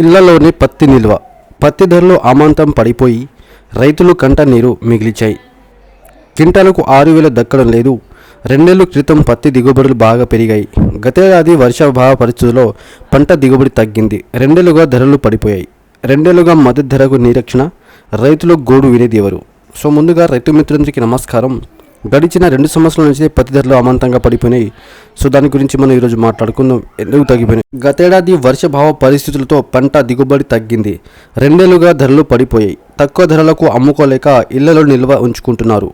ఇళ్లలోని పత్తి నిల్వ. పత్తి ధరలు అమాంతం పడిపోయి రైతులు కంట నీరు మిగిల్చాయి. క్వింటాలకు 6,000 దక్కడం లేదు. 2 నెలల క్రితం పత్తి దిగుబడులు బాగా పెరిగాయి. గతేడాది వర్షాభావ పరిస్థితుల్లో పంట దిగుబడి తగ్గింది. 2 నెలలుగా ధరలు పడిపోయాయి. 2 నెలలుగా మద్దతు ధరకు నిరీక్షణ. రైతులు గోడు వినేది ఎవరు? సో ముందుగా రైతు మిత్రులందరికీ నమస్కారం. గడిచిన 2 సంవత్సరాల నుంచి పత్తి ధరలు అమాంతంగా పడిపోయినాయి. సో దాని గురించి మనం ఈరోజు మాట్లాడుకుందాం. ఎందుకు తగ్గిపోయినాయి? గతేడాది వర్షాభావ పరిస్థితులతో పంట దిగుబడి తగ్గింది. 2 నెలలుగా ధరలు పడిపోయాయి. తక్కువ ధరలకు అమ్ముకోలేక ఇళ్లలో నిల్వ ఉంచుకుంటున్నారు.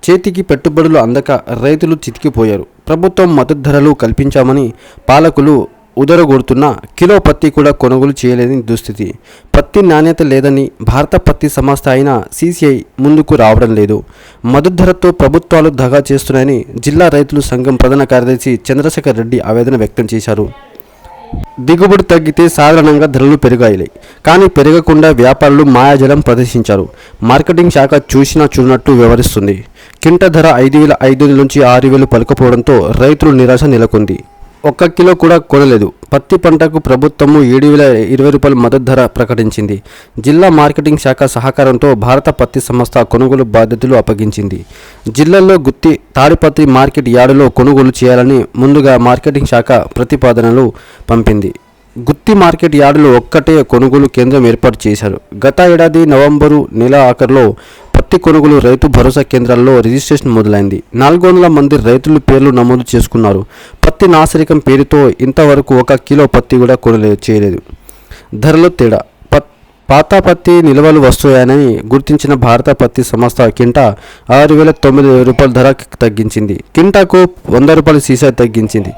చేతికి పెట్టుబడులు అందక రైతులు చితికిపోయారు. ప్రభుత్వం మద్దతు ధరలు కల్పించామని పాలకులు ఉదరగొడుతున్నా కిలో పత్తి కూడా కొనుగోలు చేయలేని దుస్థితి. పత్తి నాణ్యత లేదని భారత పత్తి సంస్థ అయిన CCI ముందుకు రావడం లేదు. మద్దతు ధరతో ప్రభుత్వాలు దగా చేస్తున్నాయని జిల్లా రైతుల సంఘం ప్రధాన కార్యదర్శి చంద్రశేఖర్ రెడ్డి ఆవేదన వ్యక్తం చేశారు. దిగుబడి తగ్గితే సాధారణంగా ధరలు పెరిగాయి. కానీ పెరగకుండా వ్యాపారులు మాయాజలం ప్రదర్శించారు. మార్కెటింగ్ శాఖ చూసినా చూడనట్టు వ్యవహరిస్తుంది. క్వింటా ధర 5,500 నుంచి 6,000 పలకపోవడంతో రైతులు నిరాశ నెలకొంది. 1 కిలో కూడా కొనలేదు. పత్తి పంటకు ప్రభుత్వము 7,020 రూపాయల మద్దతు ధర ప్రకటించింది. జిల్లా మార్కెటింగ్ శాఖ సహకారంతో భారత పత్తి సంస్థ కొనుగోలు బాధ్యతలు అప్పగించింది. జిల్లాలో గుత్తి తాడిపత్రి మార్కెట్ యార్డులో కొనుగోలు చేయాలని ముందుగా మార్కెటింగ్ శాఖ ప్రతిపాదనలు పంపింది. గుత్తి మార్కెట్ యార్డులో ఒక్కటే కొనుగోలు కేంద్రం ఏర్పాటు చేశారు. గత ఏడాది నవంబరు నెల ఆఖరులో పత్తి కొనుగోలు రైతు భరోసా కేంద్రాల్లో రిజిస్ట్రేషన్ మొదలైంది. 400 మంది రైతులు పేర్లు నమోదు చేసుకున్నారు. పత్తి నాసిరకం పేరుతో ఇంతవరకు 1 కిలో పత్తి కూడా చేయలేదు. ధరలో తేడా. పాత పత్తి నిల్వలు వస్తాయని గుర్తించిన భారత పత్తి సంస్థ క్వింటా 6,900 రూపాయల ధర తగ్గించింది. క్వింటాకు 100 రూపాయల సీసా తగ్గించింది.